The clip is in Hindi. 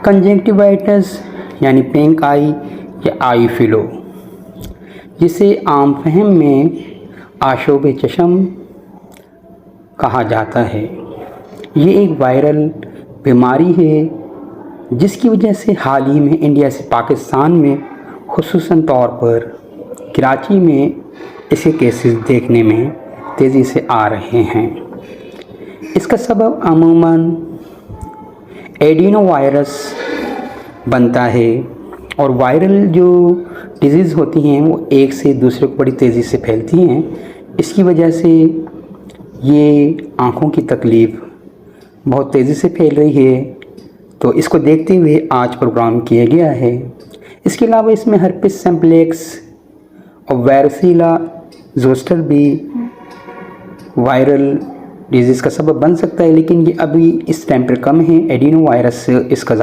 कंजंक्टिवाइटिस यानी पिंक आई या आई फ्लू, जिसे आम फहम में आशोब चश्म कहा जाता है। ये एक वायरल बीमारी है जिसकी वजह से हाल ही में इंडिया से पाकिस्तान में खुसूसन तौर पर कराची में इसके केसेस देखने में तेज़ी से आ रहे हैं। इसका सबब अमूमन एडिनो वायरस बनता है और वायरल जो डिजीज़ होती हैं वो एक से दूसरे को बड़ी तेज़ी से फैलती हैं। इसकी वजह से ये आँखों की तकलीफ़ बहुत तेज़ी से फैल रही है, तो इसको देखते हुए आज प्रोग्राम किया गया है। इसके अलावा इसमें हर्पिस सिम्प्लेक्स और वार्सिला जोस्टर भी वायरल डिजीज़ का सबब बन सकता है, लेकिन ये अभी इस टाइम पर कम है। एडिनो वायरस से इसका